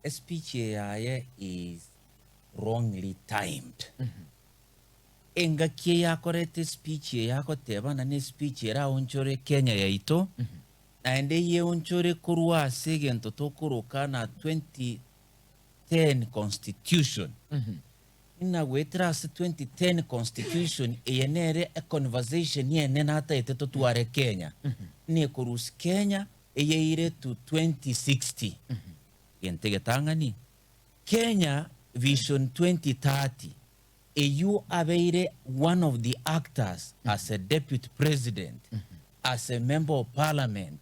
a speech yaye is wrongly timed. Enga kie yakorete speech yako tebana ne speech era onchore Kenya yaito. Naende ye onchore kurwa asegento tokuruka na 2010 constitution. Ina wetrasa 2010 constitution yenere a conversation yene nata eteto tuare Kenya. Ne kurus Kenya yeire to 2060. Yentege tangani. Kenya Vision 2030. You are one of the actors as a deputy president, as a member of parliament,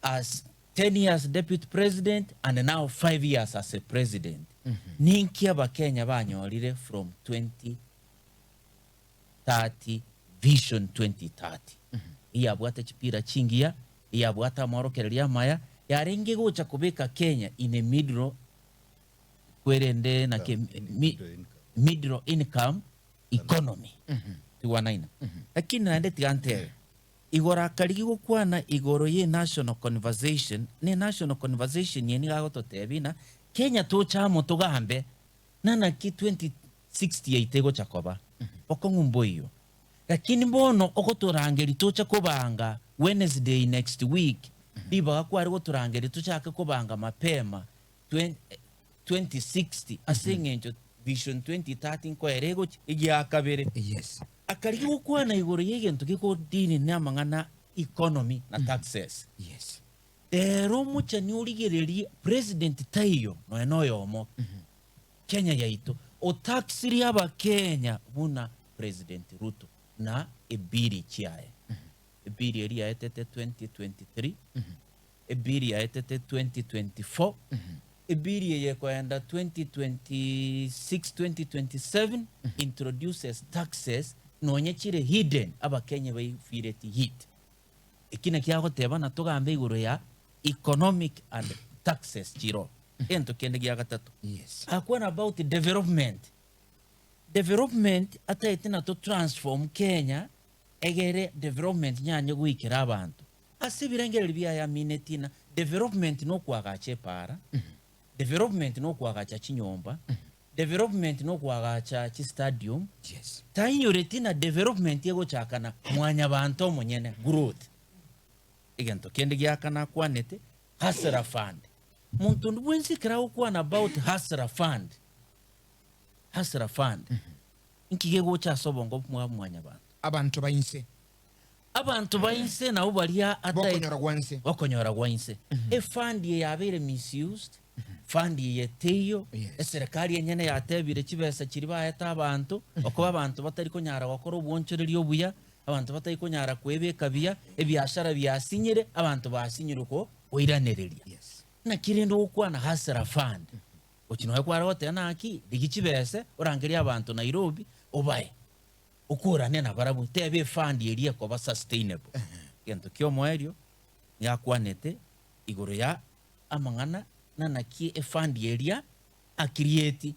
as 10 years deputy president, and now 5 years as a president. Ninkia ba Kenya banyorire from 2030 Vision 2030. Iya bwata chipira chingia, iya bwata morokereria maya, yarengi gocha kubeka Kenya in a middle kwerende na middle income economy. Tiwanaina. Lakini naende tigantere. Igora karigi gukwana igoro ye national conversation, ne national conversation yeni gagoto tebina Kenya tochamo togambe nana ki 2068 go chakoba. Okongumbo iyo. Lakini mbono okotorangeri tocha kobanga Wednesday next week. Biba kwari gotorangeri tochaka kobanga mapema 2060 asengenjo Vision 2030 ko erego igya kabere. Yes. Akari gukwana igoro yegento giko dini namangana economy na taxes. Yes. Ero mucha nyurigereri president tayo no enoyo mo. Kenya yaito o taxiri yaba Kenya buna president Ruto na ebiri chiae. Ebiri eri ya etete 2023. Ebiri ya etete 2024. Ebiri ye kwenda 2026-2027 introduces taxes no nyechire hidden aba Kenya bai fireti hit. Ikina kiago tebana togambe iguru ya economic and taxes chiro. Ento kende giaga gatatu. Yes. Akwana about development. Development ata itina to transform Kenya egere development nyanye guikira abantu. Asibirengere bya ya minetina development no kwagache para. Development no kwagacha chinyomba. Development no kwagacha chi stadium. Yes. Tainyo retina development yego chakana mwanya bantu monyene growth. Igento kende gyakana kwanete hasra fund. Muntu ndwensi krawo kwana about hasra fund. Hasra fund. Nkigego cha sobongo mwanya bantu. Abantu bayinse. Abantu bayinse na ubalia ata wakonyora gwanse. E fund ye yabere misused. Fund ye teyo. Serikali yenyene yatebire kibesa kiriba yata abantu. Okuba abantu batari konyara wakora ubwonchereri obuya. Abantu batari konyara kwebeka biya ebyashara byasinyire abantu basinyire uko oiranereria. Yes. Na kirendo ukwana hasra fund. Ochino kwara wote naki digikibese orangeria abantu Nairobi obaye. Ukura nena barabu tebe fund yeria ko ba sustainable. Kento kyo moerio yakwanete igoro ya amangana na naki e fund yeria a create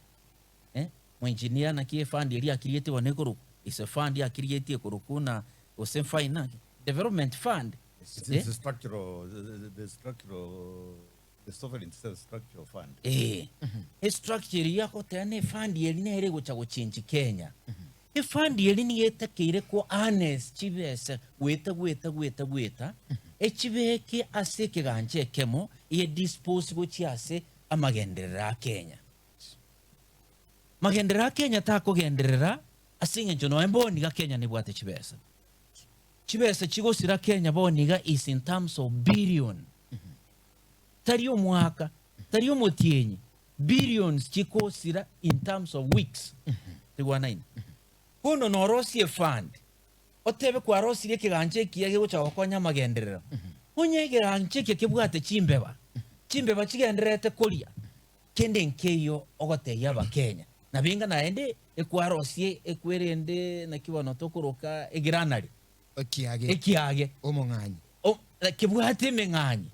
mo engineer na ki e fund yeria create wanekoro is a fund ya create kurukuna o sem fine development fund. It's a structural the sovereign structural fund. E structure yako tane fund yeri na ere gocha gochinji Kenya. E fund yeri ni yeta kire ko honest chibese weta e chibeke aseke ganje kemo ye dispose gochiase amagenderera Kenya. Magenderera Kenya tako genderera asinge njono emboniga Kenya ni bwate chibese. Chibese chigosira Kenya boniga is in terms of billion. Tariyo mwaka, tariyo motienyi, billions chikosira in terms of weeks. Tigwanaina. Kuno norosi e fund. Otebe kwa rosi ye kiganje kiyage gocha wakonya magenderera. Onye kiganje kibwate chimbeba. Chimbeba chigenderete kolia. Kende nkeyo ogote yaba Kenya. Na binga naende ekwa rosi ekwerende na kibono tokuruka egiranari. Ekiage. Omonganyi. Kibwate menganyi.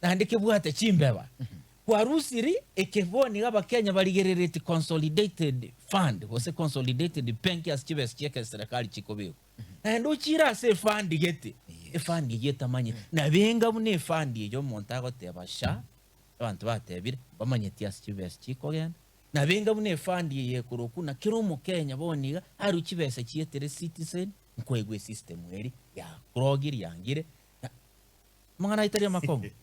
Nande kibwate chimbeba. Kwa rusiri ekeboni gaba Kenya baligererete consolidated fund. Wose consolidated bank as chibes cheke serikali chikobeko. Ndo chira se fund gete. E fund yeta manye. Na benga mune fund yo montago tebasha. abantu batebire bamanyeti asi chibese chikogenda na benga bune fandi ye kuroku na kiro mu Kenya boniga ari chibese chietere citizen nkwegwe system eri ya krogiri yangire mangana italia makongo